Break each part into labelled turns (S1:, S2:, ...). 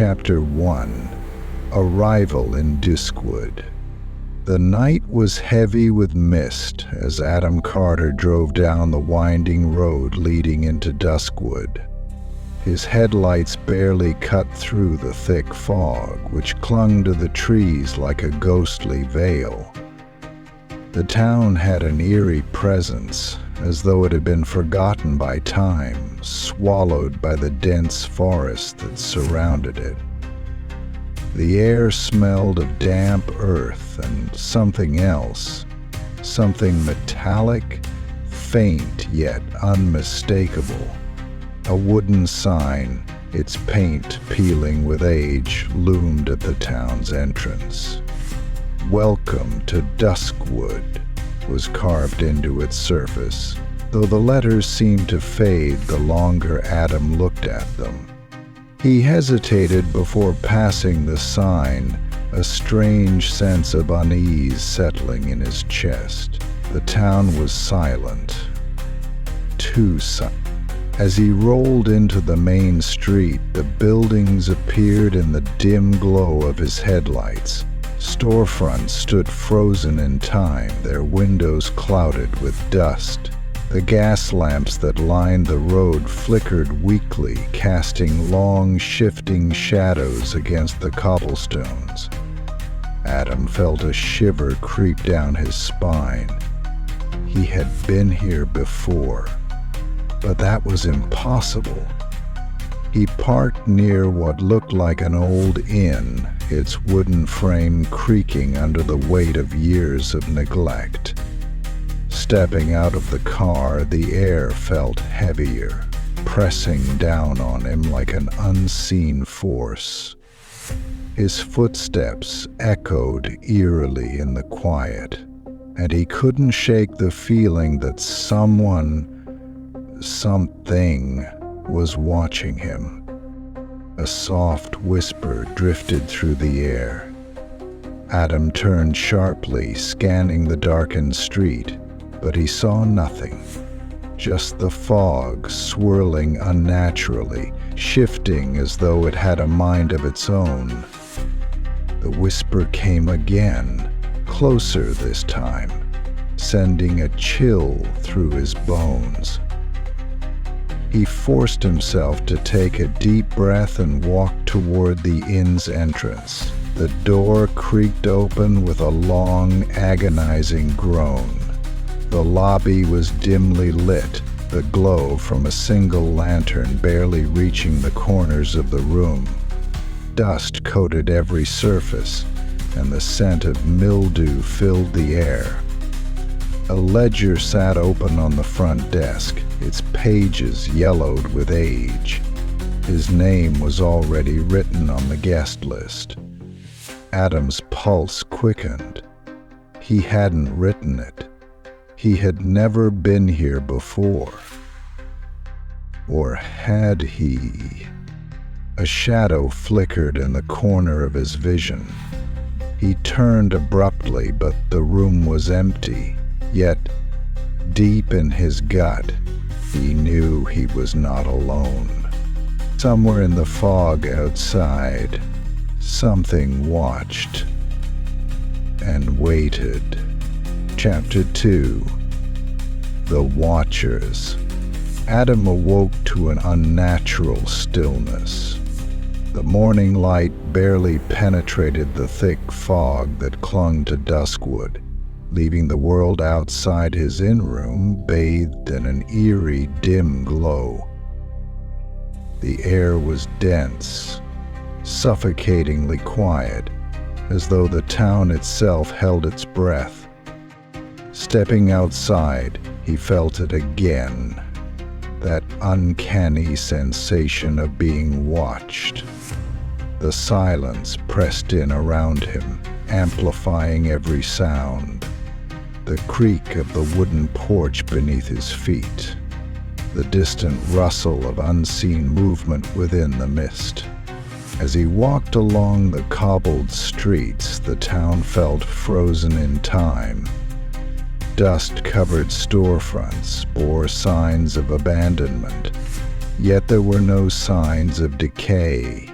S1: Chapter 1. Arrival in Duskwood. The night was heavy with mist as Adam Carter drove down the winding road leading into Duskwood. His headlights barely cut through the thick fog, which clung to the trees like a ghostly veil. The town had an eerie presence, as though it had been forgotten by time, swallowed by the dense forest that surrounded it. The air smelled of damp earth and something else, something metallic, faint yet unmistakable. A wooden sign, its paint peeling with age, loomed at the town's entrance. "Welcome to Duskwood" was carved into its surface, though the letters seemed to fade the longer Adam looked at them. He hesitated before passing the sign, a strange sense of unease settling in his chest. The town was silent. Too silent. As he rolled into the main street, the buildings appeared in the dim glow of his headlights. Storefronts stood frozen in time, their windows clouded with dust. The gas lamps that lined the road flickered weakly, casting long, shifting shadows against the cobblestones. Adam felt a shiver creep down his spine. He had been here before, but that was impossible. He parked near what looked like an old inn, its wooden frame creaking under the weight of years of neglect. Stepping out of the car, the air felt heavier, pressing down on him like an unseen force. His footsteps echoed eerily in the quiet, and he couldn't shake the feeling that something was watching him. A soft whisper drifted through the air. Adam turned sharply, scanning the darkened street, but he saw nothing. Just the fog swirling unnaturally, shifting as though it had a mind of its own. The whisper came again, closer this time, sending a chill through his bones. He forced himself to take a deep breath and walk toward the inn's entrance. The door creaked open with a long, agonizing groan. The lobby was dimly lit, the glow from a single lantern barely reaching the corners of the room. Dust coated every surface, and the scent of mildew filled the air. A ledger sat open on the front desk, its pages yellowed with age. His name was already written on the guest list. Adam's pulse quickened. He hadn't written it. He had never been here before. Or had he? A shadow flickered in the corner of his vision. He turned abruptly, but the room was empty. Yet, deep in his gut, he knew he was not alone. Somewhere in the fog outside, something watched and waited. Chapter 2. The Watchers. Adam awoke to an unnatural stillness. The morning light barely penetrated the thick fog that clung to Duskwood, leaving the world outside his inn-room bathed in an eerie, dim glow. The air was dense, suffocatingly quiet, as though the town itself held its breath. Stepping outside, he felt it again, that uncanny sensation of being watched. The silence pressed in around him, amplifying every sound. The creak of the wooden porch beneath his feet, the distant rustle of unseen movement within the mist. As he walked along the cobbled streets, the town felt frozen in time. Dust-covered storefronts bore signs of abandonment, yet there were no signs of decay.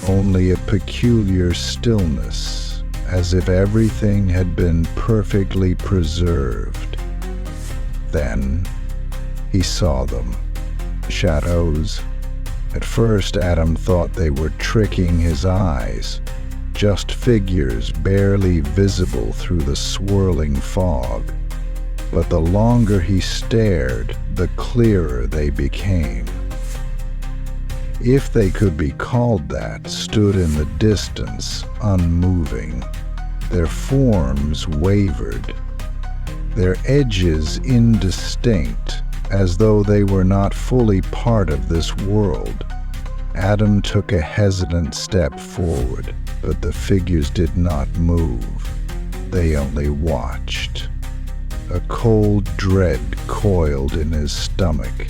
S1: only a peculiar stillness, as if everything had been perfectly preserved. Then he saw them, shadows. At first, Adam thought they were tricking his eyes, just figures barely visible through the swirling fog. But the longer he stared, the clearer they became. If they could be called that, stood in the distance, unmoving. Their forms wavered, their edges indistinct, as though they were not fully part of this world. Adam took a hesitant step forward, but the figures did not move. They only watched. A cold dread coiled in his stomach.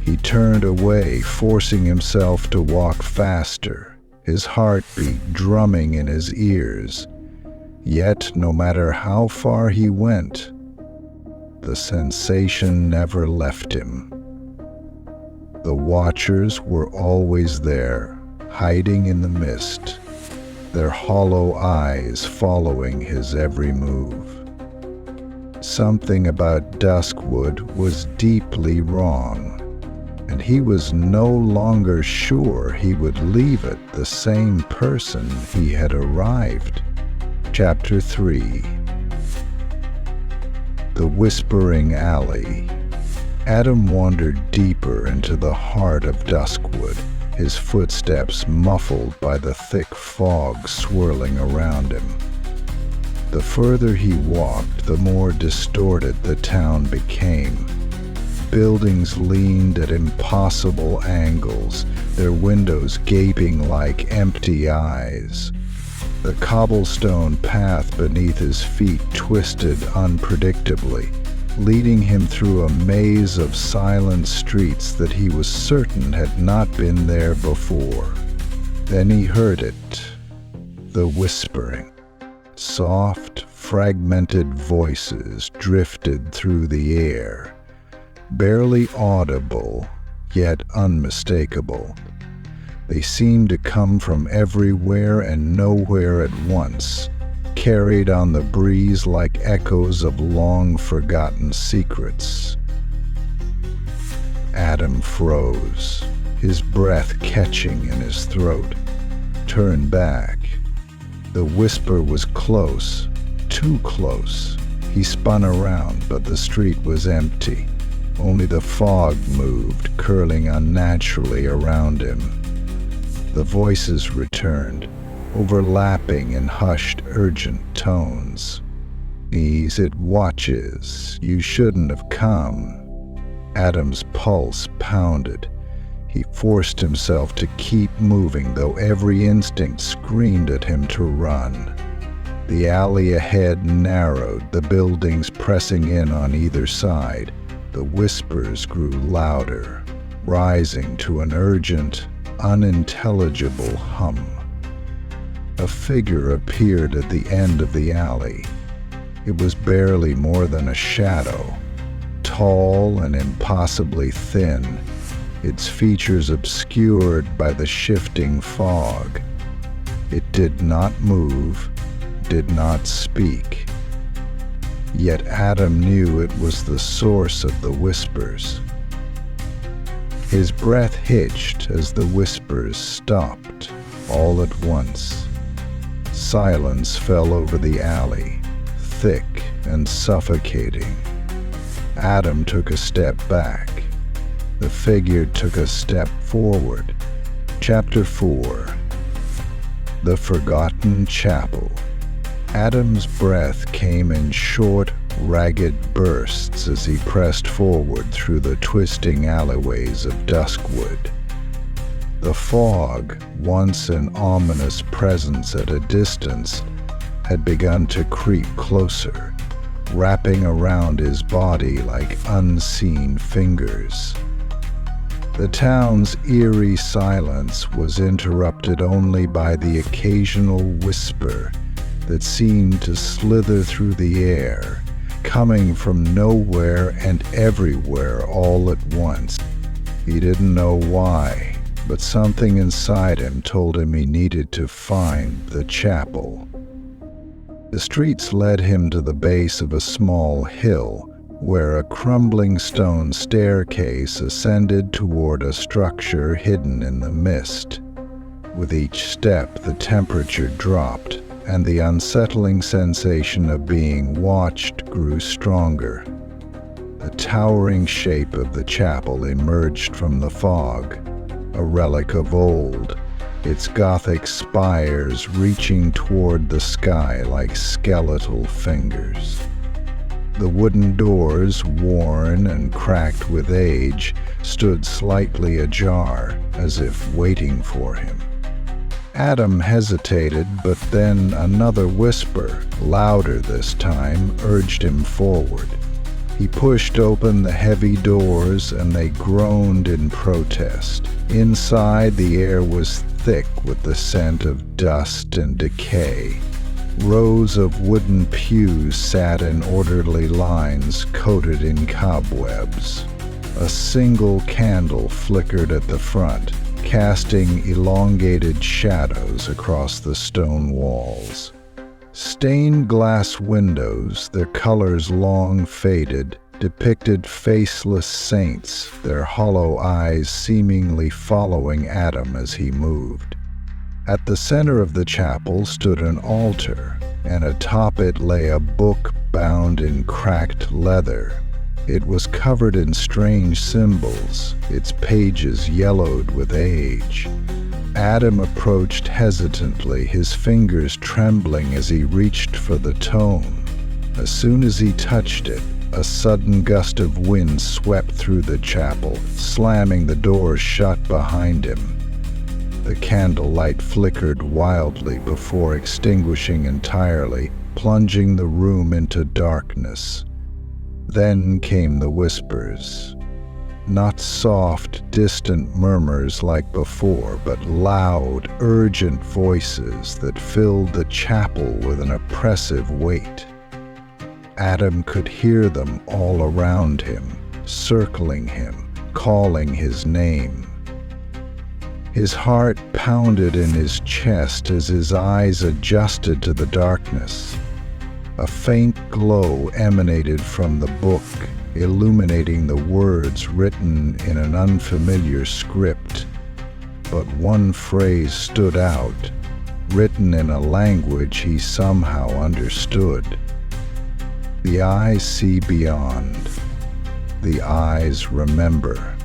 S1: He turned away, forcing himself to walk faster, his heartbeat drumming in his ears. Yet, no matter how far he went, the sensation never left him. The watchers were always there, hiding in the mist, their hollow eyes following his every move. Something about Duskwood was deeply wrong, and he was no longer sure he would leave it the same person he had arrived. Chapter 3. The Whispering Alley. Adam wandered deeper into the heart of Duskwood, his footsteps muffled by the thick fog swirling around him. The further he walked, the more distorted the town became. Buildings leaned at impossible angles, their windows gaping like empty eyes. The cobblestone path beneath his feet twisted unpredictably, leading him through a maze of silent streets that he was certain had not been there before. Then he heard it, the whispering. Soft, fragmented voices drifted through the air, barely audible, yet unmistakable. They seemed to come from everywhere and nowhere at once, carried on the breeze like echoes of long-forgotten secrets. Adam froze, his breath catching in his throat, turned back. The whisper was close, too close. He spun around, but the street was empty. Only the fog moved, curling unnaturally around him. The voices returned, overlapping in hushed, urgent tones. It watches. You shouldn't have come." Adam's pulse pounded. He forced himself to keep moving, though every instinct screamed at him to run. The alley ahead narrowed, the buildings pressing in on either side. The whispers grew louder, rising to an urgent, unintelligible hum. A figure appeared at the end of the alley. It was barely more than a shadow, tall and impossibly thin, its features obscured by the shifting fog. It did not move, did not speak. Yet Adam knew it was the source of the whispers. His breath hitched as the whispers stopped, all at once. Silence fell over the alley, thick and suffocating. Adam took a step back. The figure took a step forward. Chapter 4. The Forgotten Chapel. Adam's breath came in short, ragged bursts as he pressed forward through the twisting alleyways of Duskwood. The fog, once an ominous presence at a distance, had begun to creep closer, wrapping around his body like unseen fingers. The town's eerie silence was interrupted only by the occasional whisper that seemed to slither through the air, coming from nowhere and everywhere all at once. He didn't know why, but something inside him told him he needed to find the chapel. The streets led him to the base of a small hill, where a crumbling stone staircase ascended toward a structure hidden in the mist. With each step, the temperature dropped, and the unsettling sensation of being watched grew stronger. The towering shape of the chapel emerged from the fog, a relic of old, its Gothic spires reaching toward the sky like skeletal fingers. The wooden doors, worn and cracked with age, stood slightly ajar, as if waiting for him. Adam hesitated, but then another whisper, louder this time, urged him forward. He pushed open the heavy doors, and they groaned in protest. Inside, the air was thick with the scent of dust and decay. Rows of wooden pews sat in orderly lines coated in cobwebs. A single candle flickered at the front, casting elongated shadows across the stone walls. Stained glass windows, their colors long faded, depicted faceless saints, their hollow eyes seemingly following Adam as he moved. At the center of the chapel stood an altar, and atop it lay a book bound in cracked leather. It was covered in strange symbols, its pages yellowed with age. Adam approached hesitantly, his fingers trembling as he reached for the tome. As soon as he touched it, a sudden gust of wind swept through the chapel, slamming the doors shut behind him. The candlelight flickered wildly before extinguishing entirely, plunging the room into darkness. Then came the whispers. Not soft, distant murmurs like before, but loud, urgent voices that filled the chapel with an oppressive weight. Adam could hear them all around him, circling him, calling his name. His heart pounded in his chest as his eyes adjusted to the darkness. A faint glow emanated from the book, illuminating the words written in an unfamiliar script. But one phrase stood out, written in a language he somehow understood. The eyes see beyond. The eyes remember.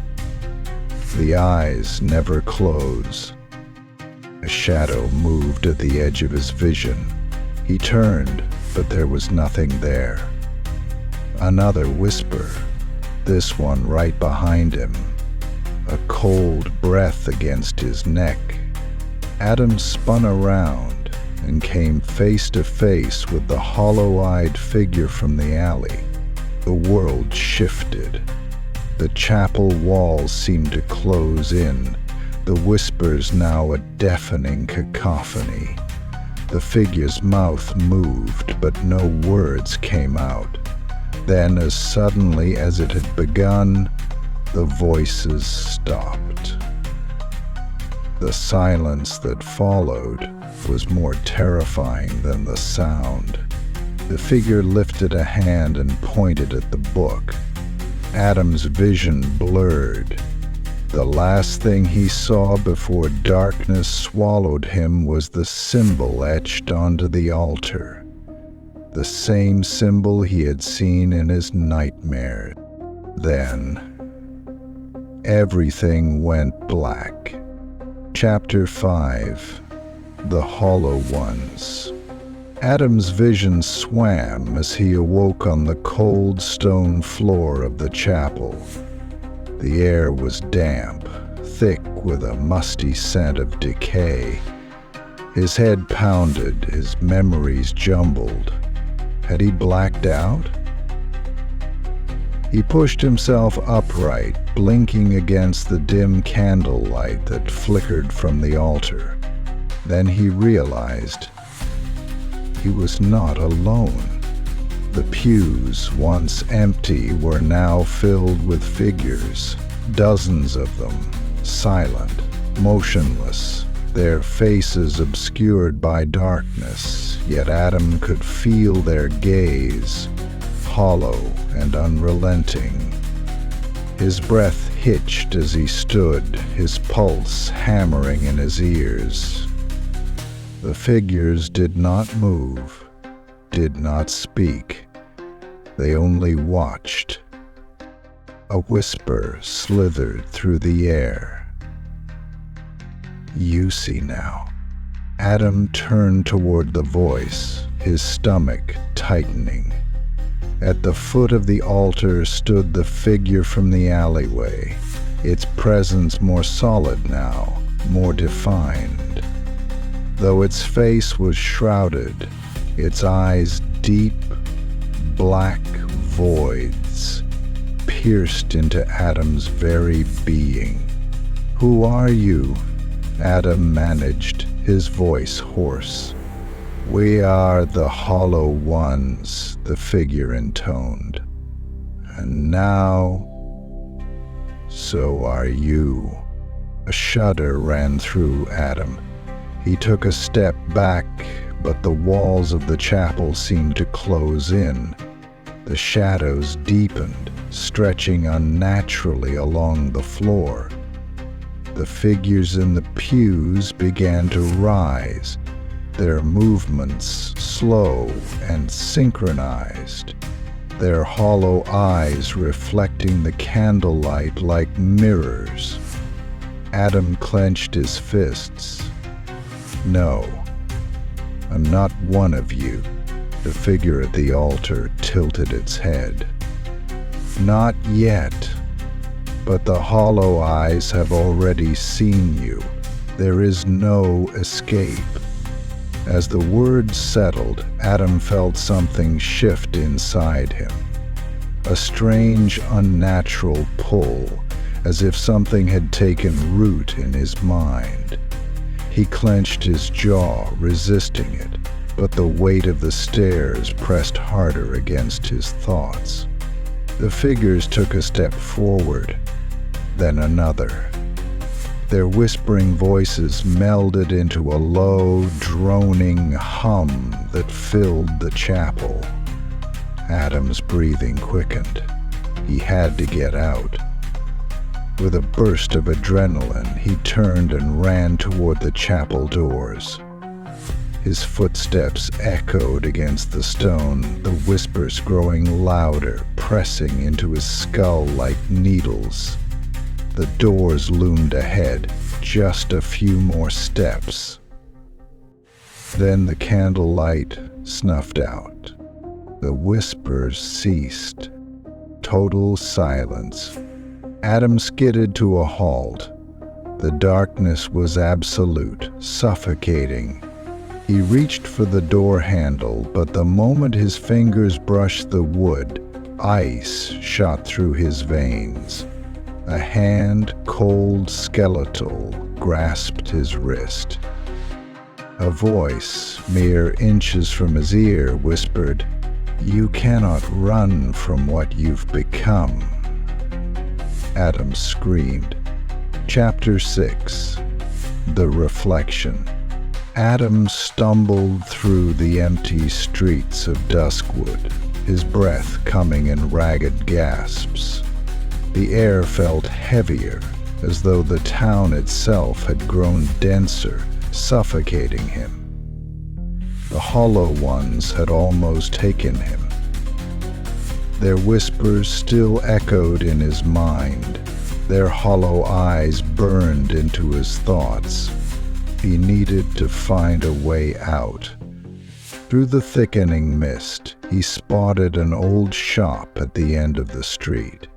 S1: The eyes never close. A shadow moved at the edge of his vision. He turned, but there was nothing there. Another whisper, this one right behind him. A cold breath against his neck. Adam spun around and came face to face with the hollow-eyed figure from the alley. The world shifted. The chapel walls seemed to close in, the whispers now a deafening cacophony. The figure's mouth moved, but no words came out. Then, as suddenly as it had begun, the voices stopped. The silence that followed was more terrifying than the sound. The figure lifted a hand and pointed at the book. Adam's vision blurred. The last thing he saw before darkness swallowed him was the symbol etched onto the altar. The same symbol he had seen in his nightmare. Then, everything went black. Chapter 5. The Hollow Ones. Adam's vision swam as he awoke on the cold stone floor of the chapel. The air was damp, thick with a musty scent of decay. His head pounded, his memories jumbled. Had he blacked out? He pushed himself upright, blinking against the dim candlelight that flickered from the altar. Then he realized he was not alone. The pews, once empty, were now filled with figures, dozens of them, silent, motionless, their faces obscured by darkness, yet Adam could feel their gaze, hollow and unrelenting. His breath hitched as he stood, his pulse hammering in his ears. The figures did not move, did not speak. They only watched. A whisper slithered through the air. "You see now." Adam turned toward the voice, his stomach tightening. At the foot of the altar stood the figure from the alleyway, its presence more solid now, more defined. Though its face was shrouded, its eyes deep, black voids pierced into Adam's very being. "Who are you?" Adam managed, his voice hoarse. "We are the Hollow Ones," the figure intoned. "And now, so are you." A shudder ran through Adam. He took a step back, but the walls of the chapel seemed to close in. The shadows deepened, stretching unnaturally along the floor. The figures in the pews began to rise, their movements slow and synchronized, their hollow eyes reflecting the candlelight like mirrors. Adam clenched his fists. "No, I'm not one of you." The figure at the altar tilted its head. "Not yet, but the hollow eyes have already seen you. There is no escape." As the words settled, Adam felt something shift inside him. A strange, unnatural pull, as if something had taken root in his mind. He clenched his jaw, resisting it, but the weight of the stairs pressed harder against his thoughts. The figures took a step forward, then another. Their whispering voices melded into a low, droning hum that filled the chapel. Adam's breathing quickened. He had to get out. With a burst of adrenaline, he turned and ran toward the chapel doors. His footsteps echoed against the stone, the whispers growing louder, pressing into his skull like needles. The doors loomed ahead, just a few more steps. Then the candlelight snuffed out. The whispers ceased. Total silence. Adam skidded to a halt. The darkness was absolute, suffocating. He reached for the door handle, but the moment his fingers brushed the wood, ice shot through his veins. A hand, cold, skeletal, grasped his wrist. A voice, mere inches from his ear, whispered, "You cannot run from what you've become." Adam screamed. Chapter 6. The Reflection. Adam stumbled through the empty streets of Duskwood, his breath coming in ragged gasps. The air felt heavier, as though the town itself had grown denser, suffocating him. The Hollow Ones had almost taken him. Their whispers still echoed in his mind. Their hollow eyes burned into his thoughts. He needed to find a way out. Through the thickening mist, he spotted an old shop at the end of the street.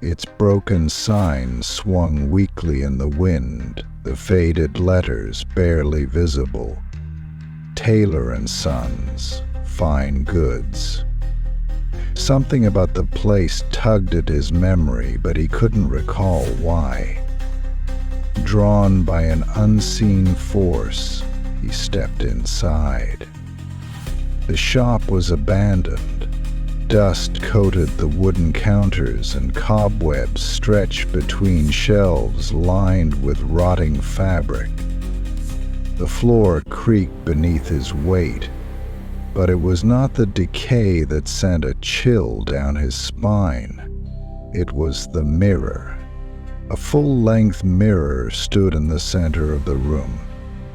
S1: Its broken sign swung weakly in the wind, the faded letters barely visible. Taylor and Sons, Fine Goods. Something about the place tugged at his memory, but he couldn't recall why. Drawn by an unseen force, he stepped inside. The shop was abandoned. Dust coated the wooden counters and cobwebs stretched between shelves lined with rotting fabric. The floor creaked beneath his weight, but it was not the decay that sent a chill down his spine. It was the mirror. A full-length mirror stood in the center of the room,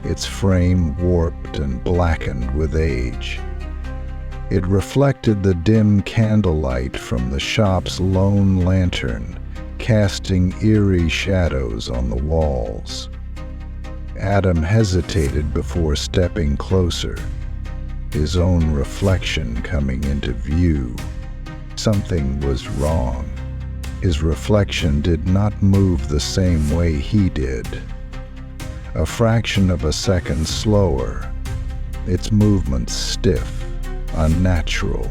S1: its frame warped and blackened with age. It reflected the dim candlelight from the shop's lone lantern, casting eerie shadows on the walls. Adam hesitated before stepping closer, his own reflection coming into view. Something was wrong. His reflection did not move the same way he did. A fraction of a second slower, its movements stiff, unnatural.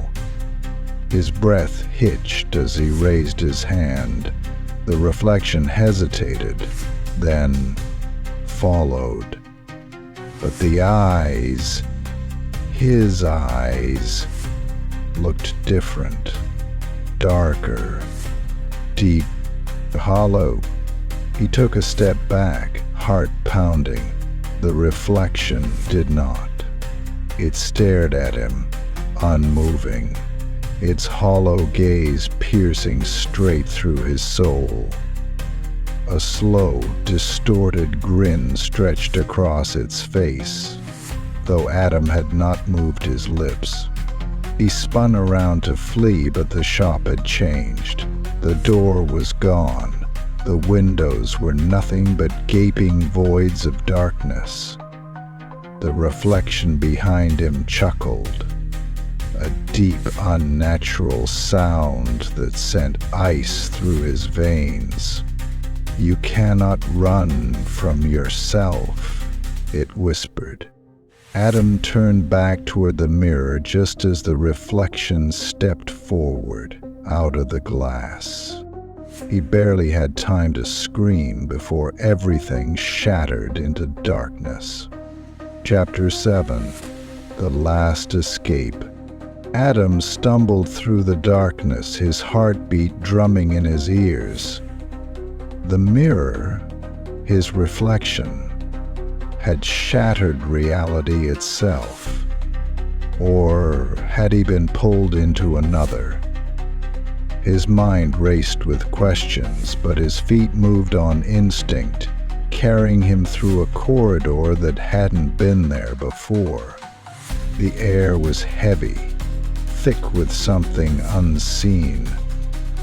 S1: His breath hitched as he raised his hand. The reflection hesitated, then followed. But the eyes, his eyes, looked different, darker, deep, hollow. He took a step back, heart pounding. The reflection did not. It stared at him, unmoving, its hollow gaze piercing straight through his soul. A slow, distorted grin stretched across its face, though Adam had not moved his lips. He spun around to flee, but the shop had changed. The door was gone. The windows were nothing but gaping voids of darkness. The reflection behind him chuckled, a deep, unnatural sound that sent ice through his veins. "You cannot run from yourself," it whispered. Adam turned back toward the mirror just as the reflection stepped forward, out of the glass. He barely had time to scream before everything shattered into darkness. Chapter 7. The Last Escape. Adam stumbled through the darkness, his heartbeat drumming in his ears. The mirror, his reflection, had shattered reality itself. Or had he been pulled into another? His mind raced with questions, but his feet moved on instinct, carrying him through a corridor that hadn't been there before. The air was heavy, thick with something unseen.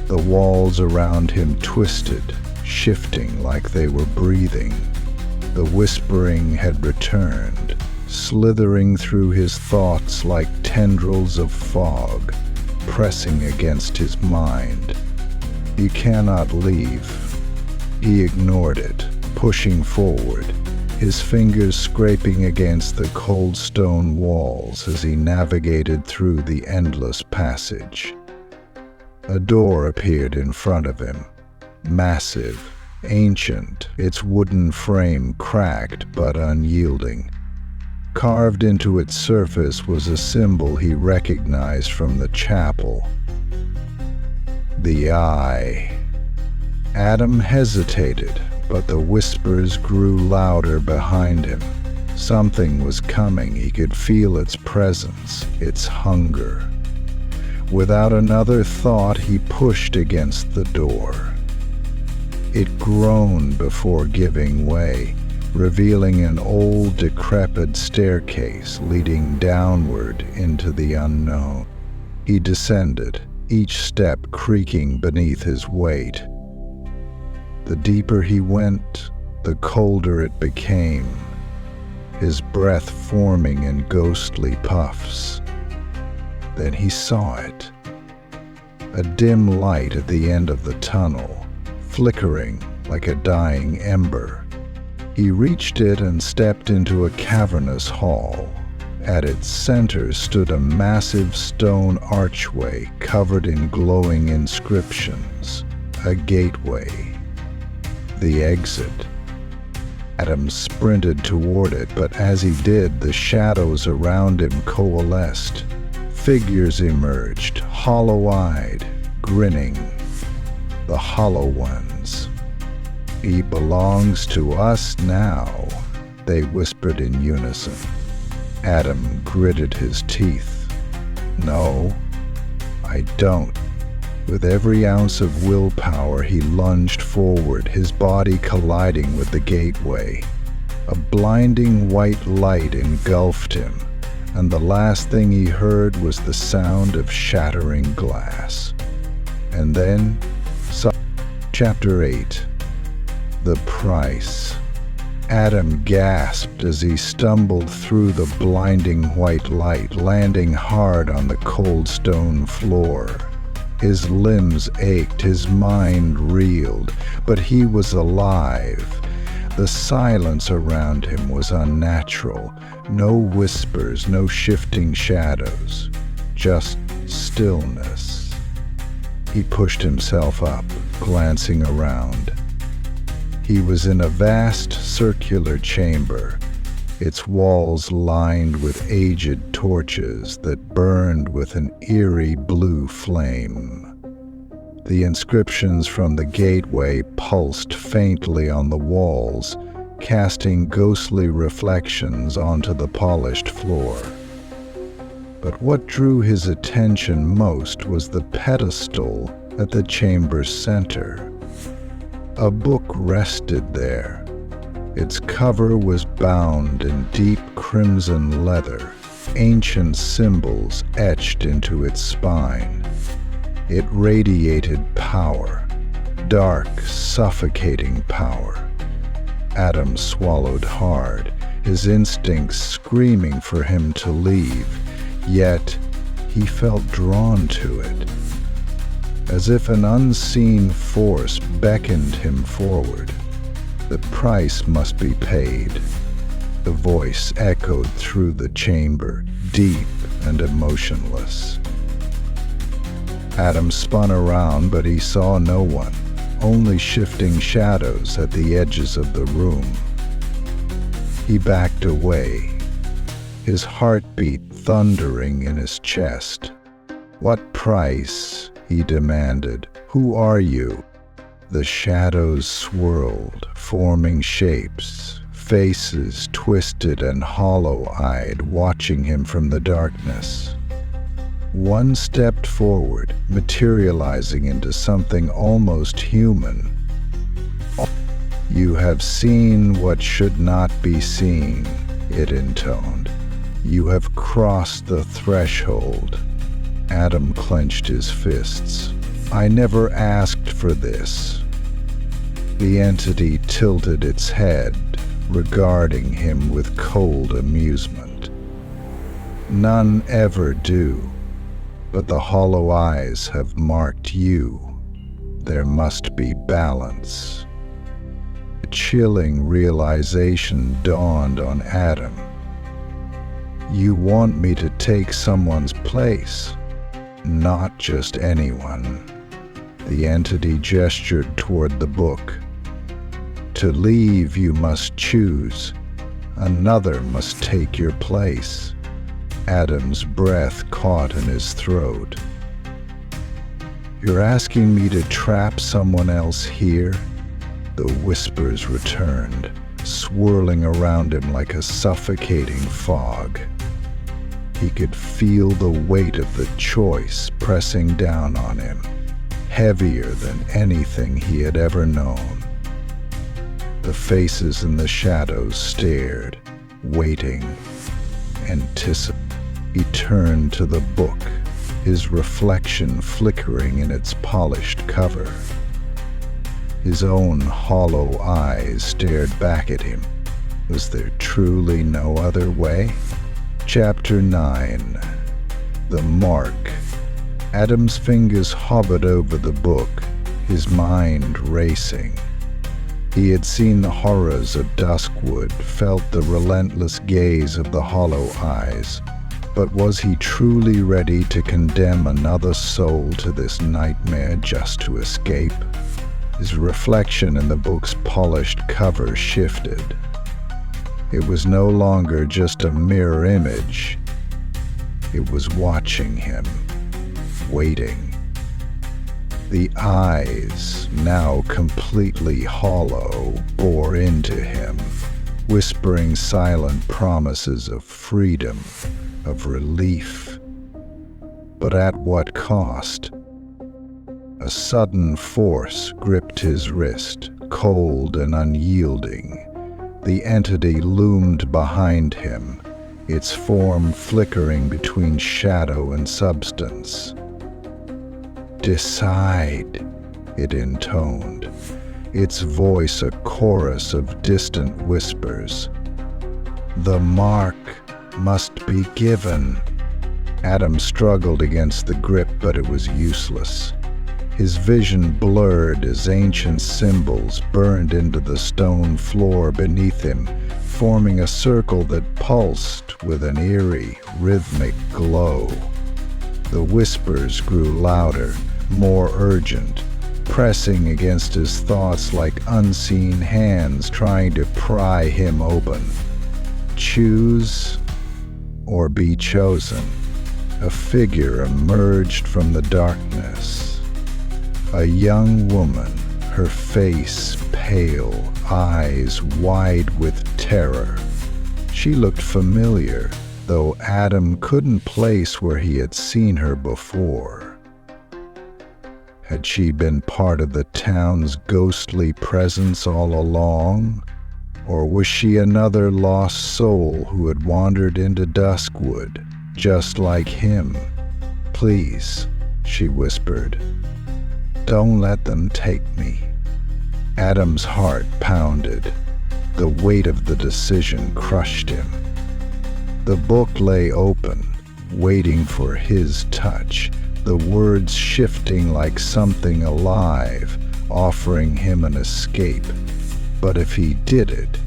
S1: The walls around him twisted, shifting like they were breathing. The whispering had returned, slithering through his thoughts like tendrils of fog, pressing against his mind. "You cannot leave." He ignored it, pushing forward, his fingers scraping against the cold stone walls as he navigated through the endless passage. A door appeared in front of him, massive, ancient, its wooden frame cracked but unyielding. Carved into its surface was a symbol he recognized from the chapel. The Eye. Adam hesitated, but the whispers grew louder behind him. Something was coming. He could feel its presence, its hunger. Without another thought, he pushed against the door. It groaned before giving way, revealing an old, decrepit staircase leading downward into the unknown. He descended, each step creaking beneath his weight. The deeper he went, the colder it became, his breath forming in ghostly puffs. Then he saw it. A dim light at the end of the tunnel, flickering like a dying ember. He reached it and stepped into a cavernous hall. At its center stood a massive stone archway covered in glowing inscriptions, a gateway. The exit. Adam sprinted toward it, but as he did, the shadows around him coalesced, figures emerged, hollow-eyed, grinning. The Hollow Ones. "He belongs to us now," they whispered in unison. Adam gritted his teeth. "No, I don't." With every ounce of willpower, he lunged forward, his body colliding with the gateway. A blinding white light engulfed him, and the last thing he heard was the sound of shattering glass. And then, Chapter 8. The Price. Adam gasped as he stumbled through the blinding white light, landing hard on the cold stone floor. His limbs ached, his mind reeled, but he was alive. The silence around him was unnatural. No whispers, no shifting shadows, just stillness. He pushed himself up, glancing around. He was in a vast circular chamber, its walls lined with aged torches that burned with an eerie blue flame. The inscriptions from the gateway pulsed faintly on the walls, casting ghostly reflections onto the polished floor. But what drew his attention most was the pedestal at the chamber's center. A book rested there. Its cover was bound in deep crimson leather, ancient symbols etched into its spine. It radiated power, dark, suffocating power. Adam swallowed hard, his instincts screaming for him to leave, yet he felt drawn to it. As if an unseen force beckoned him forward. The price must be paid. The voice echoed through the chamber, deep and emotionless. Adam spun around, but he saw no one, only shifting shadows at the edges of the room. He backed away, his heartbeat thundering in his chest. "What price?" he demanded. "Who are you?" The shadows swirled, forming shapes, faces twisted and hollow-eyed, watching him from the darkness. One stepped forward, materializing into something almost human. "You have seen what should not be seen," it intoned. "You have crossed the threshold." Adam clenched his fists. "I never asked for this." The entity tilted its head, regarding him with cold amusement. "None ever do, but the hollow eyes have marked you. There must be balance." A chilling realization dawned on Adam. "You want me to take someone's place? Not just anyone." The entity gestured toward the book. "To leave, you must choose. Another must take your place." Adam's breath caught in his throat. "You're asking me to trap someone else here?" The whispers returned, swirling around him like a suffocating fog. He could feel the weight of the choice pressing down on him, heavier than anything he had ever known. The faces in the shadows stared, waiting, anticipating. He turned to the book, his reflection flickering in its polished cover. His own hollow eyes stared back at him. Was there truly no other way? Chapter 9. The Mark. Adam's fingers hovered over the book, his mind racing. He had seen the horrors of Duskwood, felt the relentless gaze of the hollow eyes, but was he truly ready to condemn another soul to this nightmare just to escape? His reflection in the book's polished cover shifted. It was no longer just a mirror image. It was watching him, waiting. The eyes, now completely hollow, bore into him, whispering silent promises of freedom, of relief. But at what cost? A sudden force gripped his wrist, cold and unyielding. The entity loomed behind him, its form flickering between shadow and substance. "Decide," it intoned, its voice a chorus of distant whispers. "The mark must be given." Adam struggled against the grip, but it was useless. His vision blurred as ancient symbols burned into the stone floor beneath him, forming a circle that pulsed with an eerie, rhythmic glow. The whispers grew louder, more urgent, pressing against his thoughts like unseen hands trying to pry him open. Choose or be chosen. A figure emerged from the darkness. A young woman, her face pale, eyes wide with terror. She looked familiar, though Adam couldn't place where he had seen her before. Had she been part of the town's ghostly presence all along? Or was she another lost soul who had wandered into Duskwood, just like him? "Please," she whispered, "don't let them take me." Adam's heart pounded. The weight of the decision crushed him. The book lay open, waiting for his touch, the words shifting like something alive, offering him an escape. But if he did it,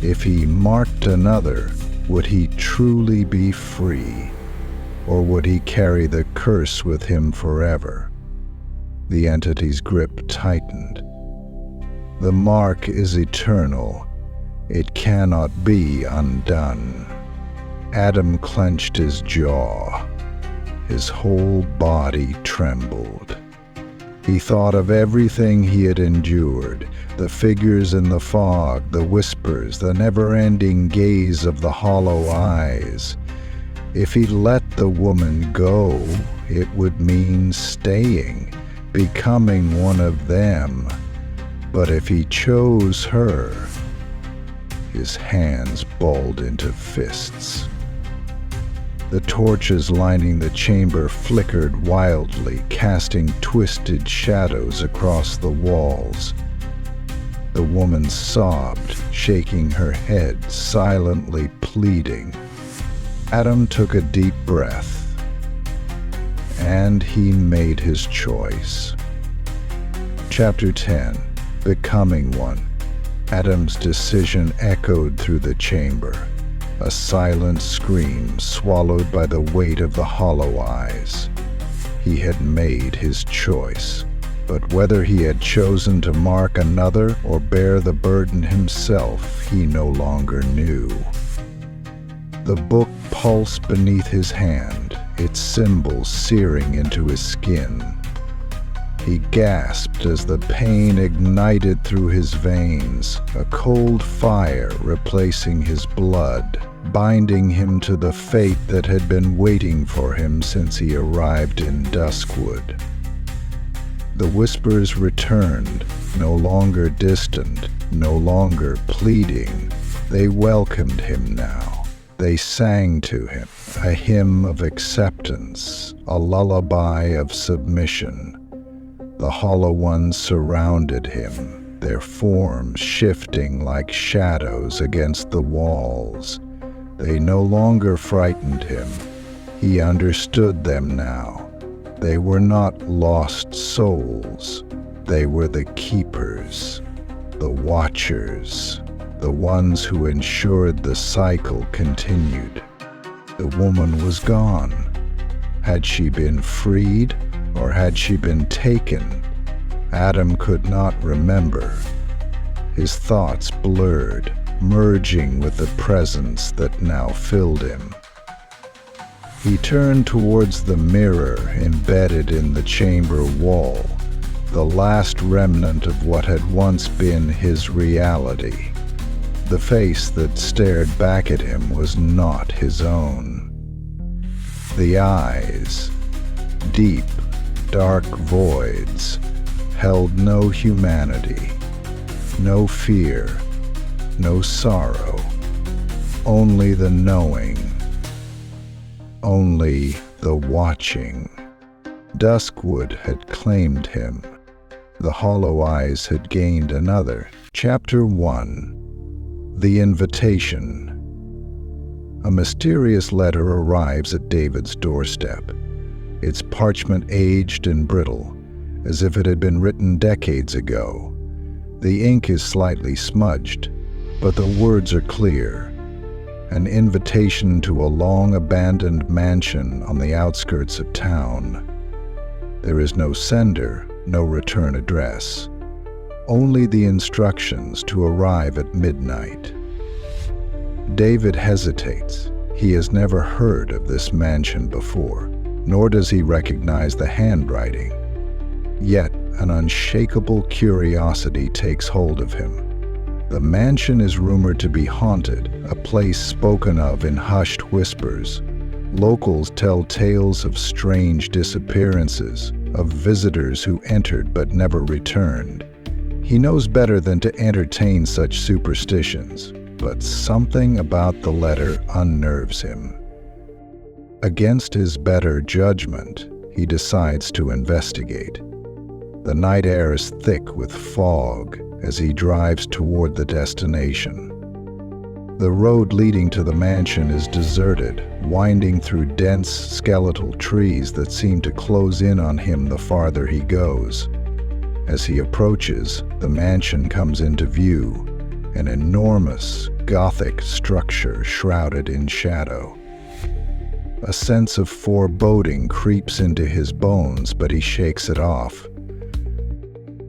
S1: if he marked another, would he truly be free? Or would he carry the curse with him forever? The entity's grip tightened. The mark is eternal. It cannot be undone. Adam clenched his jaw. His whole body trembled. He thought of everything he had endured, the figures in the fog, the whispers, the never-ending gaze of the hollow eyes. If he let the woman go, it would mean staying, becoming one of them. But if he chose her, his hands balled into fists. The torches lining the chamber flickered wildly, casting twisted shadows across the walls. The woman sobbed, shaking her head, silently pleading. Adam took a deep breath, and he made his choice. Chapter 10. Becoming One. Adam's decision echoed through the chamber, a silent scream swallowed by the weight of the hollow eyes. He had made his choice, but whether he had chosen to mark another or bear the burden himself, he no longer knew. The book pulsed beneath his hand, its symbols searing into his skin. He gasped as the pain ignited through his veins, a cold fire replacing his blood, binding him to the fate that had been waiting for him since he arrived in Duskwood. The whispers returned, no longer distant, no longer pleading. They welcomed him now. They sang to him, a hymn of acceptance, a lullaby of submission. The hollow ones surrounded him, their forms shifting like shadows against the walls. They no longer frightened him. He understood them now. They were not lost souls. They were the keepers, the watchers, the ones who ensured the cycle continued. The woman was gone. Had she been freed? Or had she been taken? Adam could not remember. His thoughts blurred, merging with the presence that now filled him. He turned towards the mirror embedded in the chamber wall, the last remnant of what had once been his reality. The face that stared back at him was not his own. The eyes, deep, dark voids, held no humanity, no fear, no sorrow, only the knowing, only the watching. Duskwood had claimed him. The hollow eyes had gained another. Chapter 1. The Invitation. A mysterious letter arrives at David's doorstep. Its parchment aged and brittle, as if it had been written decades ago. The ink is slightly smudged, but the words are clear. An invitation to a long-abandoned mansion on the outskirts of town. There is no sender, no return address. Only the instructions to arrive at midnight. David hesitates. He has never heard of this mansion before, nor does he recognize the handwriting. Yet an unshakable curiosity takes hold of him. The mansion is rumored to be haunted, a place spoken of in hushed whispers. Locals tell tales of strange disappearances, of visitors who entered but never returned. He knows better than to entertain such superstitions, but something about the letter unnerves him. Against his better judgment, he decides to investigate. The night air is thick with fog as he drives toward the destination. The road leading to the mansion is deserted, winding through dense skeletal trees that seem to close in on him the farther he goes. As he approaches, the mansion comes into view, an enormous, Gothic structure shrouded in shadow. A sense of foreboding creeps into his bones, but he shakes it off.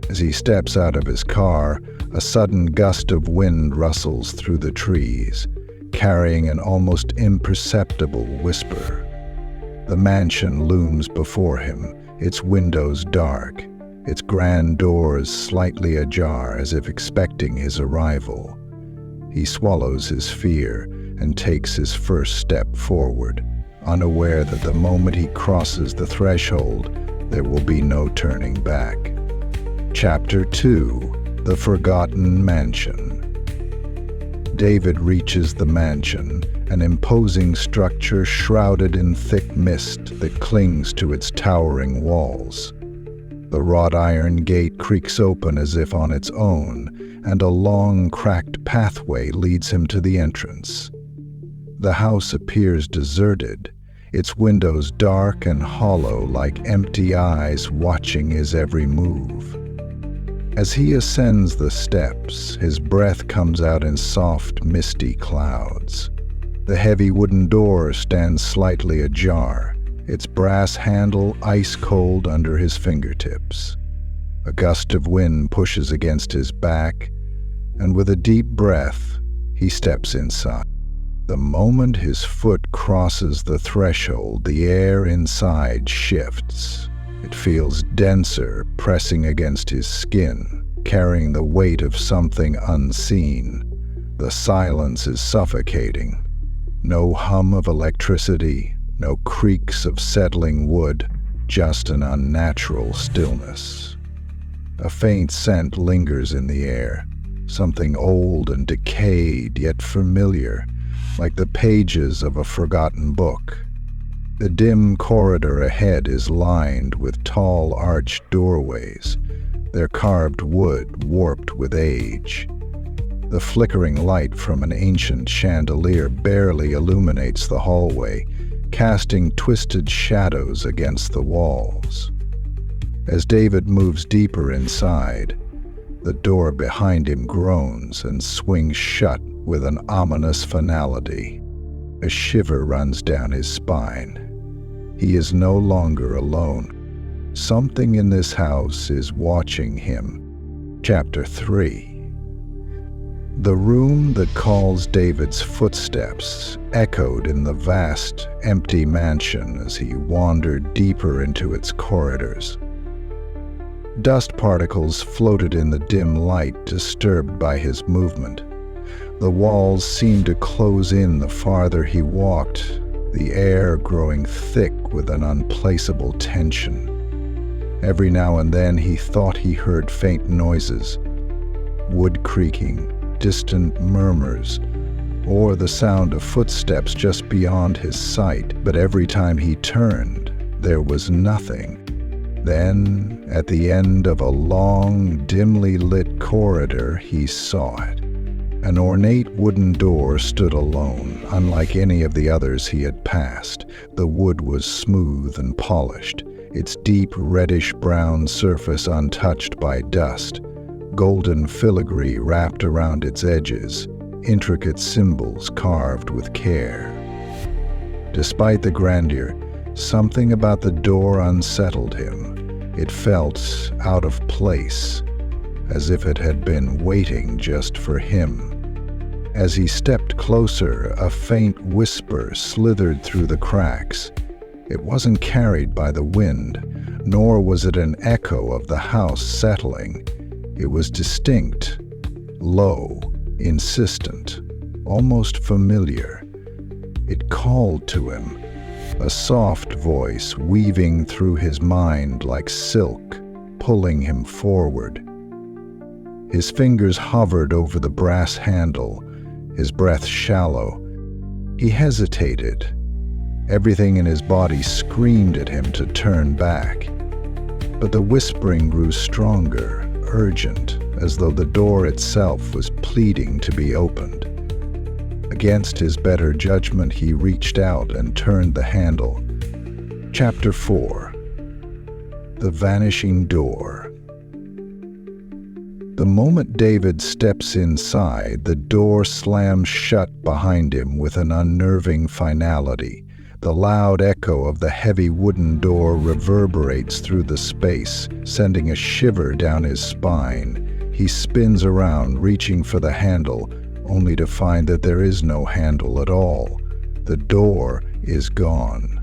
S1: As he steps out of his car, a sudden gust of wind rustles through the trees, carrying an almost imperceptible whisper. The mansion looms before him, its windows dark, its grand doors slightly ajar as if expecting his arrival. He swallows his fear and takes his first step forward, unaware that the moment he crosses the threshold, there will be no turning back. Chapter 2. The Forgotten Mansion. David reaches the mansion, an imposing structure shrouded in thick mist that clings to its towering walls. The wrought iron gate creaks open as if on its own, and a long, cracked pathway leads him to the entrance. The house appears deserted, its windows dark and hollow like empty eyes watching his every move. As he ascends the steps, his breath comes out in soft, misty clouds. The heavy wooden door stands slightly ajar, its brass handle ice-cold under his fingertips. A gust of wind pushes against his back, and with a deep breath, he steps inside. The moment his foot crosses the threshold, the air inside shifts. It feels denser, pressing against his skin, carrying the weight of something unseen. The silence is suffocating. No hum of electricity, no creaks of settling wood, just an unnatural stillness. A faint scent lingers in the air, something old and decayed yet familiar, like the pages of a forgotten book. The dim corridor ahead is lined with tall arched doorways, their carved wood warped with age. The flickering light from an ancient chandelier barely illuminates the hallway, casting twisted shadows against the walls. As David moves deeper inside, the door behind him groans and swings shut with an ominous finality. A shiver runs down his spine. He is no longer alone. Something in this house is watching him. Chapter 3. The room that calls David's footsteps echoed in the vast, empty mansion as he wandered deeper into its corridors. Dust particles floated in the dim light, disturbed by his movement. The walls seemed to close in the farther he walked, the air growing thick with an unplaceable tension. Every now and then he thought he heard faint noises, wood creaking, distant murmurs, or the sound of footsteps just beyond his sight, but every time he turned, there was nothing. Then, at the end of a long, dimly lit corridor, he saw it. An ornate wooden door stood alone, unlike any of the others he had passed. The wood was smooth and polished, its deep reddish-brown surface untouched by dust. Golden filigree wrapped around its edges, intricate symbols carved with care. Despite the grandeur, something about the door unsettled him. It felt out of place, as if it had been waiting just for him. As he stepped closer, a faint whisper slithered through the cracks. It wasn't carried by the wind, nor was it an echo of the house settling. It was distinct, low, insistent, almost familiar. It called to him, a soft voice weaving through his mind like silk, pulling him forward. His fingers hovered over the brass handle, his breath shallow. He hesitated. Everything in his body screamed at him to turn back. But the whispering grew stronger, urgent, as though the door itself was pleading to be opened. Against his better judgment, he reached out and turned the handle. Chapter 4. The Vanishing Door. The moment David steps inside, the door slams shut behind him with an unnerving finality. The loud echo of the heavy wooden door reverberates through the space, sending a shiver down his spine. He spins around, reaching for the handle, only to find that there is no handle at all. The door is gone.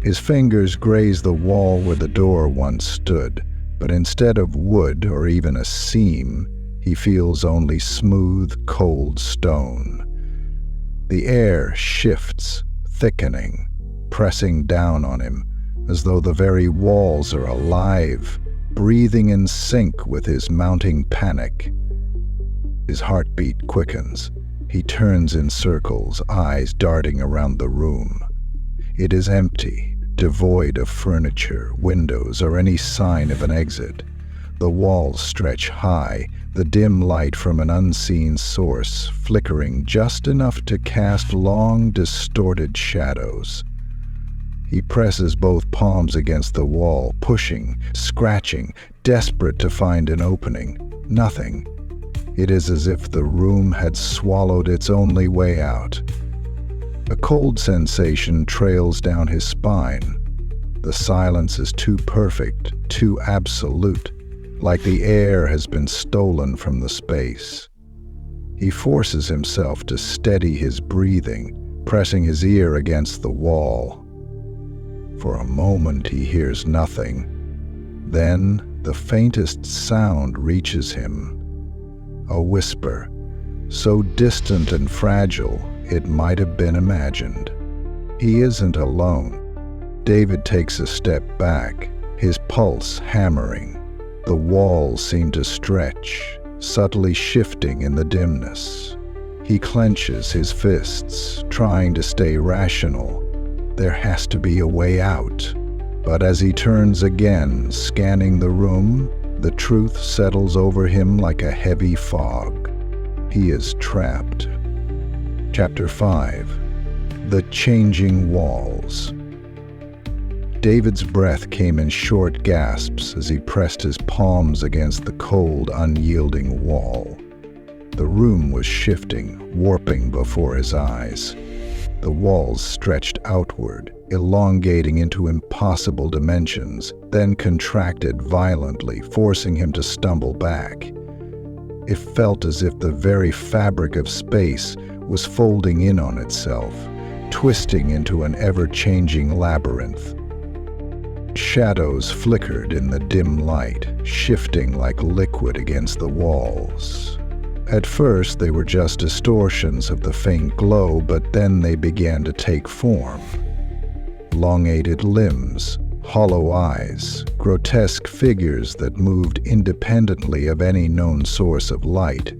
S1: His fingers graze the wall where the door once stood, but instead of wood or even a seam, he feels only smooth, cold stone. The air shifts, thickening, pressing down on him, as though the very walls are alive, breathing in sync with his mounting panic. His heartbeat quickens. He turns in circles, eyes darting around the room. It is empty, devoid of furniture, windows, or any sign of an exit. The walls stretch high, the dim light from an unseen source flickering just enough to cast long, distorted shadows. He presses both palms against the wall, pushing, scratching, desperate to find an opening. Nothing. It is as if the room had swallowed its only way out. A cold sensation trails down his spine. The silence is too perfect, too absolute, like the air has been stolen from the space. He forces himself to steady his breathing, pressing his ear against the wall. For a moment he hears nothing. Then the faintest sound reaches him. A whisper, so distant and fragile it might have been imagined. He isn't alone. David takes a step back, his pulse hammering. The walls seem to stretch, subtly shifting in the dimness. He clenches his fists, trying to stay rational. There has to be a way out. But as he turns again, scanning the room, the truth settles over him like a heavy fog. He is trapped. Chapter 5. The Changing Walls. David's breath came in short gasps as he pressed his palms against the cold, unyielding wall. The room was shifting, warping before his eyes. The walls stretched outward, elongating into impossible dimensions, then contracted violently, forcing him to stumble back. It felt as if the very fabric of space was folding in on itself, twisting into an ever-changing labyrinth. Shadows flickered in the dim light, shifting like liquid against the walls. At first, they were just distortions of the faint glow, but then they began to take form. Elongated limbs, hollow eyes, grotesque figures that moved independently of any known source of light.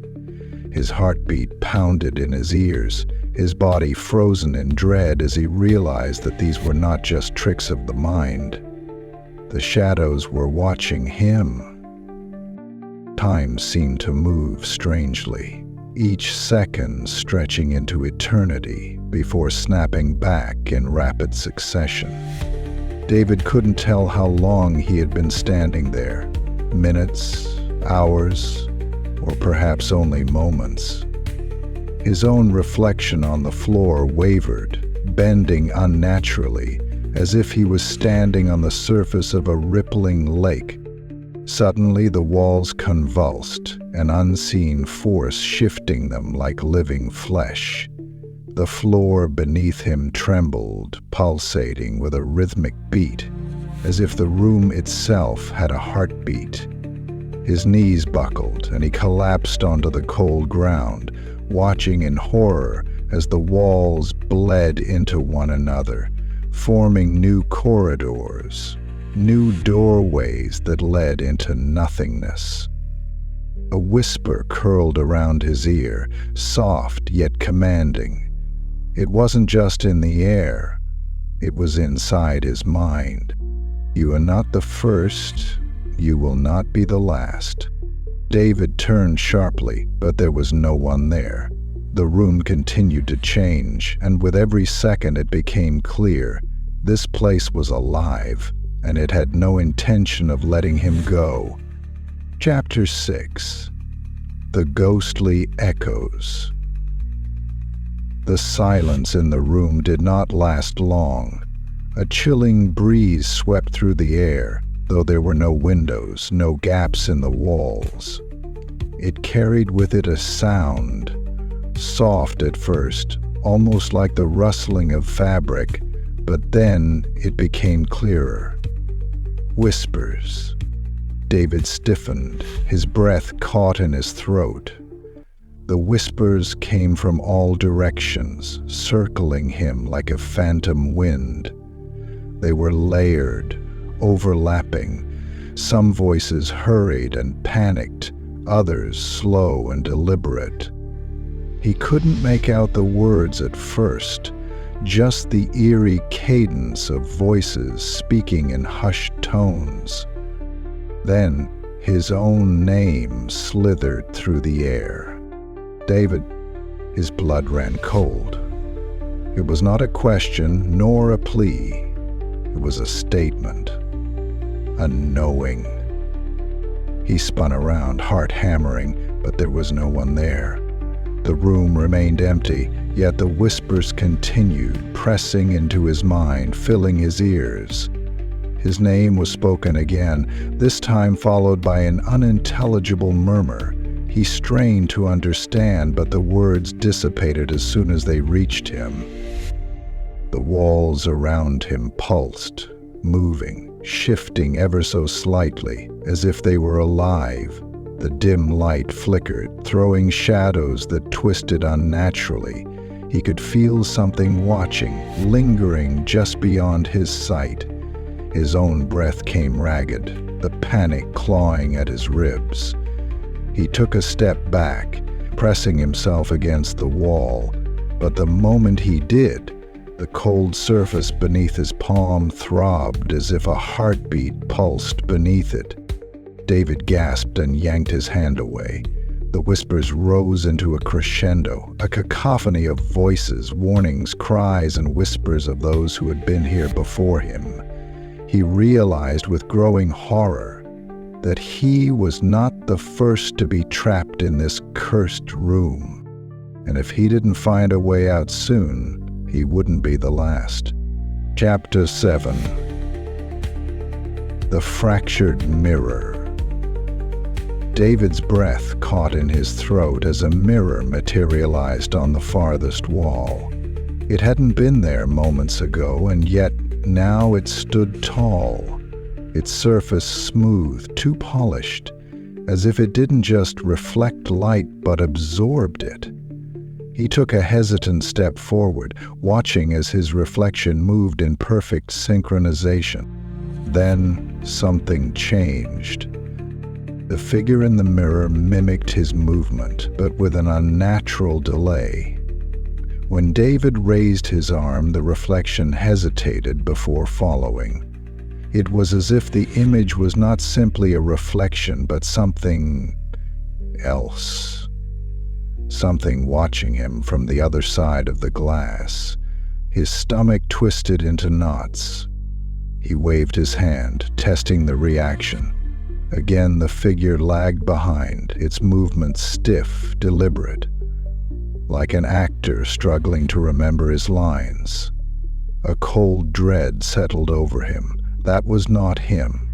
S1: His heartbeat pounded in his ears, his body frozen in dread as he realized that these were not just tricks of the mind. The shadows were watching him. Time seemed to move strangely, each second stretching into eternity before snapping back in rapid succession. David couldn't tell how long he had been standing there, minutes, hours, or perhaps only moments. His own reflection on the floor wavered, bending unnaturally, as if he was standing on the surface of a rippling lake. Suddenly, the walls convulsed, an unseen force shifting them like living flesh. The floor beneath him trembled, pulsating with a rhythmic beat, as if the room itself had a heartbeat. His knees buckled, and he collapsed onto the cold ground, watching in horror as the walls bled into one another, forming new corridors, new doorways that led into nothingness. A whisper curled around his ear, soft yet commanding. It wasn't just in the air, it was inside his mind. "You are not the first, you will not be the last." David turned sharply, but there was no one there. The room continued to change, and with every second it became clear. This place was alive, and it had no intention of letting him go. Chapter 6. The Ghostly Echoes. The silence in the room did not last long. A chilling breeze swept through the air, though there were no windows, no gaps in the walls. It carried with it a sound, soft at first, almost like the rustling of fabric, but then it became clearer. Whispers. David stiffened, his breath caught in his throat. The whispers came from all directions, circling him like a phantom wind. They were layered, overlapping. Some voices hurried and panicked, others slow and deliberate. He couldn't make out the words at first, just the eerie cadence of voices speaking in hushed tones. Then his own name slithered through the air. David. His blood ran cold. It was not a question nor a plea. It was a statement, a knowing. He spun around, heart hammering, but there was no one there. The room remained empty, yet the whispers continued, pressing into his mind, filling his ears. His name was spoken again, this time followed by an unintelligible murmur. He strained to understand, but the words dissipated as soon as they reached him. The walls around him pulsed, moving, shifting ever so slightly, as if they were alive. The dim light flickered, throwing shadows that twisted unnaturally. He could feel something watching, lingering just beyond his sight. His own breath came ragged, the panic clawing at his ribs. He took a step back, pressing himself against the wall, but the moment he did, the cold surface beneath his palm throbbed as if a heartbeat pulsed beneath it. David gasped and yanked his hand away. The whispers rose into a crescendo, a cacophony of voices, warnings, cries, and whispers of those who had been here before him. He realized with growing horror that he was not the first to be trapped in this cursed room, and if he didn't find a way out soon, he wouldn't be the last. Chapter 7. The Fractured Mirror. David's breath caught in his throat as a mirror materialized on the farthest wall. It hadn't been there moments ago, and yet now it stood tall, its surface smooth, too polished, as if it didn't just reflect light but absorbed it. He took a hesitant step forward, watching as his reflection moved in perfect synchronization. Then something changed. The figure in the mirror mimicked his movement, but with an unnatural delay. When David raised his arm, the reflection hesitated before following. It was as if the image was not simply a reflection, but something else. Something watching him from the other side of the glass. His stomach twisted into knots. He waved his hand, testing the reaction. Again, the figure lagged behind, its movement stiff, deliberate, like an actor struggling to remember his lines. A cold dread settled over him. That was not him.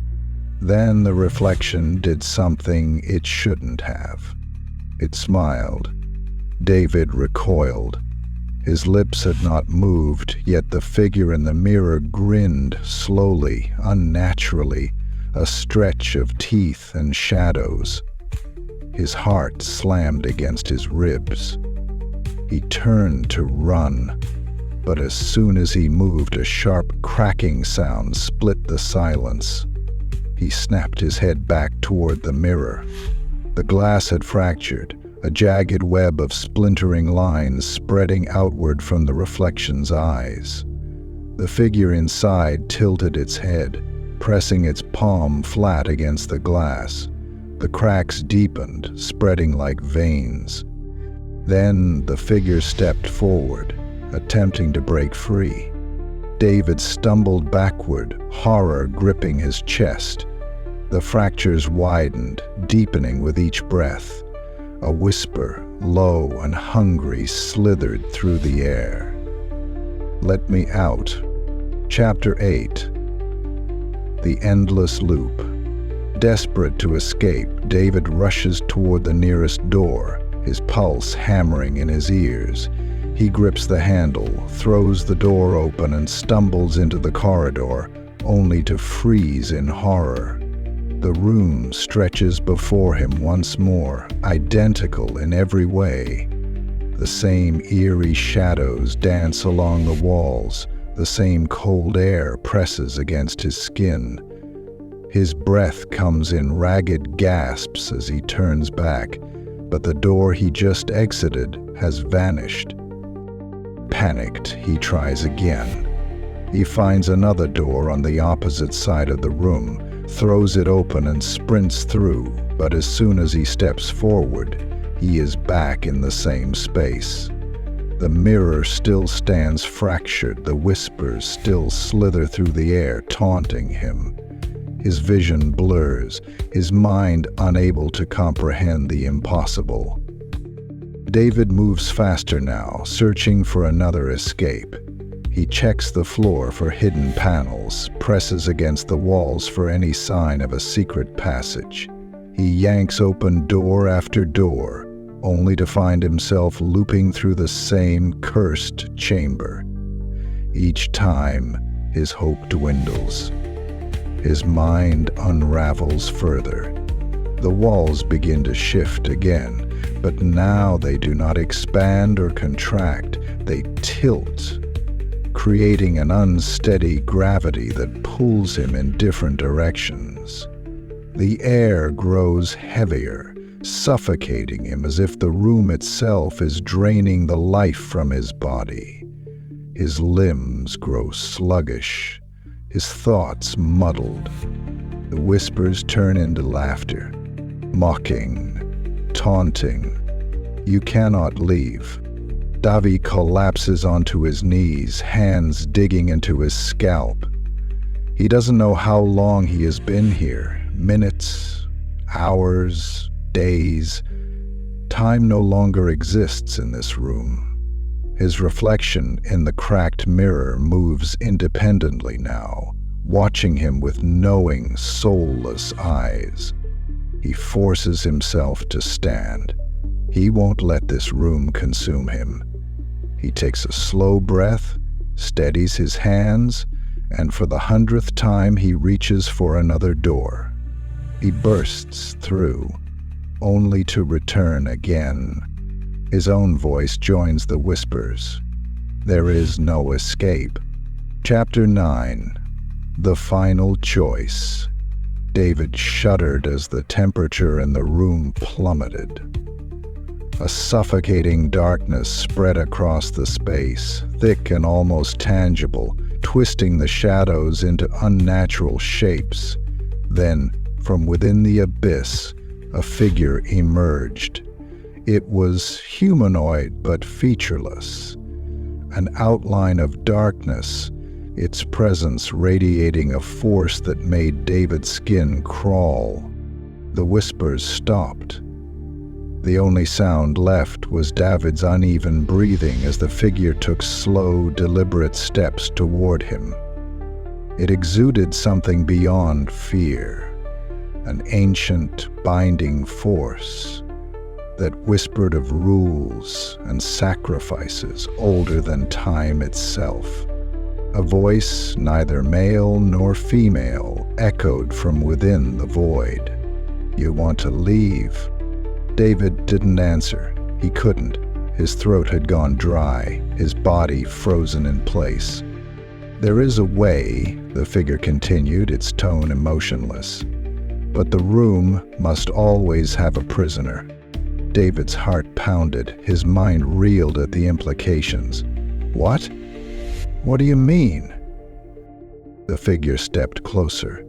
S1: Then the reflection did something it shouldn't have. It smiled. David recoiled. His lips had not moved, yet the figure in the mirror grinned slowly, unnaturally, a stretch of teeth and shadows. His heart slammed against his ribs. He turned to run, but as soon as he moved, a sharp cracking sound split the silence. He snapped his head back toward the mirror. The glass had fractured, a jagged web of splintering lines spreading outward from the reflection's eyes. The figure inside tilted its head, pressing its palm flat against the glass. The cracks deepened, spreading like veins. Then the figure stepped forward, attempting to break free. David stumbled backward, horror gripping his chest. The fractures widened, deepening with each breath. A whisper, low and hungry, slithered through the air. Let me out. Chapter 8. The Endless Loop. Desperate to escape, David rushes toward the nearest door, his pulse hammering in his ears. He grips the handle, throws the door open, and stumbles into the corridor, only to freeze in horror. The room stretches before him once more, identical in every way. The same eerie shadows dance along the walls, the same cold air presses against his skin. His breath comes in ragged gasps as he turns back, but the door he just exited has vanished. Panicked, he tries again. He finds another door on the opposite side of the room, throws it open and sprints through, but as soon as he steps forward, he is back in the same space. The mirror still stands fractured, the whispers still slither through the air, taunting him. His vision blurs, his mind unable to comprehend the impossible. David moves faster now, searching for another escape. He checks the floor for hidden panels, presses against the walls for any sign of a secret passage. He yanks open door after door, only to find himself looping through the same cursed chamber. Each time, his hope dwindles. His mind unravels further. The walls begin to shift again, but now they do not expand or contract, they tilt, creating an unsteady gravity that pulls him in different directions. The air grows heavier, suffocating him as if the room itself is draining the life from his body. His limbs grow sluggish, his thoughts muddled. The whispers turn into laughter, mocking, taunting. You cannot leave. Davi collapses onto his knees, hands digging into his scalp. He doesn't know how long he has been here. Minutes, hours, days. Time no longer exists in this room. His reflection in the cracked mirror moves independently now, watching him with knowing, soulless eyes. He forces himself to stand. He won't let this room consume him. He takes a slow breath, steadies his hands, and for the 100th time he reaches for another door. He bursts through, only to return again. His own voice joins the whispers. There is no escape. Chapter 9. The Final Choice. David shuddered as the temperature in the room plummeted. A suffocating darkness spread across the space, thick and almost tangible, twisting the shadows into unnatural shapes. Then, from within the abyss, a figure emerged. It was humanoid but featureless, an outline of darkness, its presence radiating a force that made David's skin crawl. The whispers stopped. The only sound left was David's uneven breathing as the figure took slow, deliberate steps toward him. It exuded something beyond fear, an ancient, binding force that whispered of rules and sacrifices older than time itself. A voice, neither male nor female, echoed from within the void. "You want to leave?" David didn't answer. He couldn't. His throat had gone dry, his body frozen in place. "There is a way," the figure continued, its tone emotionless. "But the room must always have a prisoner." David's heart pounded, his mind reeled at the implications. "What? What do you mean?" The figure stepped closer,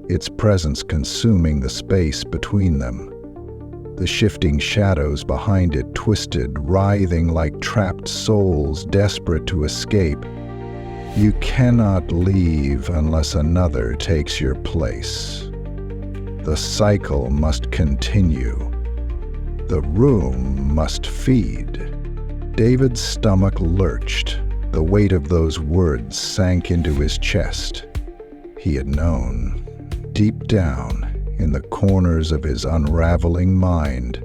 S1: its presence consuming the space between them. The shifting shadows behind it twisted, writhing like trapped souls desperate to escape. "You cannot leave unless another takes your place. The cycle must continue. The room must feed." David's stomach lurched. The weight of those words sank into his chest. He had known, deep down, in the corners of his unraveling mind,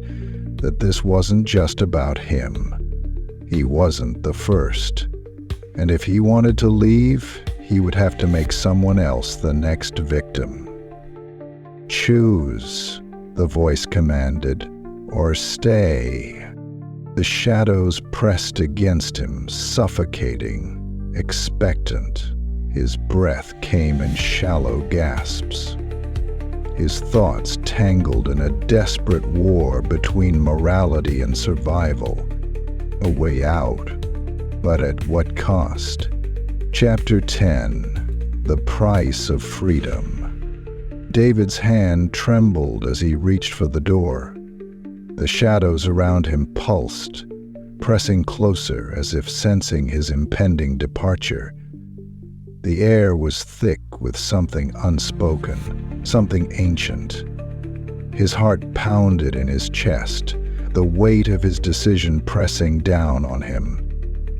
S1: that this wasn't just about him. He wasn't the first. And if he wanted to leave, he would have to make someone else the next victim. "Choose," the voice commanded, "or stay." The shadows pressed against him, suffocating, expectant. His breath came in shallow gasps. His thoughts tangled in a desperate war between morality and survival. A way out, but at what cost? Chapter 10. The Price of Freedom. David's hand trembled as he reached for the door. The shadows around him pulsed, pressing closer as if sensing his impending departure. The air was thick with something unspoken, something ancient. His heart pounded in his chest, the weight of his decision pressing down on him.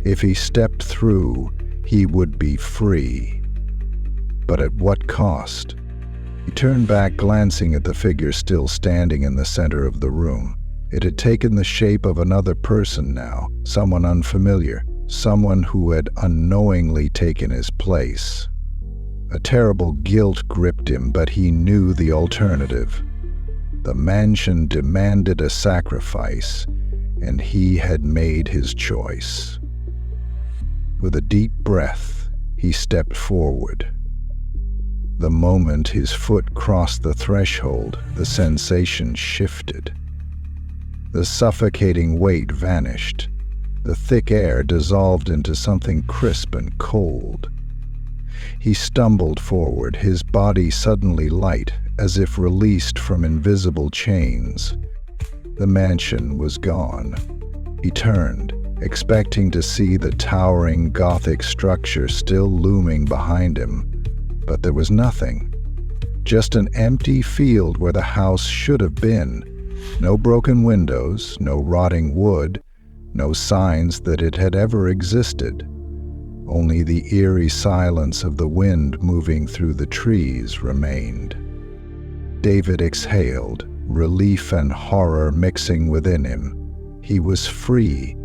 S1: If he stepped through, he would be free. But at what cost? He turned back, glancing at the figure still standing in the center of the room. It had taken the shape of another person now, someone unfamiliar, someone who had unknowingly taken his place. A terrible guilt gripped him, but he knew the alternative. The mansion demanded a sacrifice, and he had made his choice. With a deep breath, he stepped forward. The moment his foot crossed the threshold, the sensation shifted. The suffocating weight vanished. The thick air dissolved into something crisp and cold. He stumbled forward, his body suddenly light, as if released from invisible chains. The mansion was gone. He turned, expecting to see the towering Gothic structure still looming behind him, but there was nothing. Just an empty field where the house should have been. No broken windows, no rotting wood, no signs that it had ever existed. Only the eerie silence of the wind moving through the trees remained. David exhaled, relief and horror mixing within him. He was free,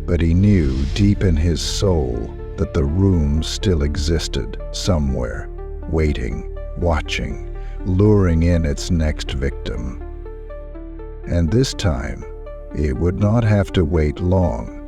S1: but he knew deep in his soul that the room still existed somewhere, waiting, watching, luring in its next victim. And this time, it would not have to wait long.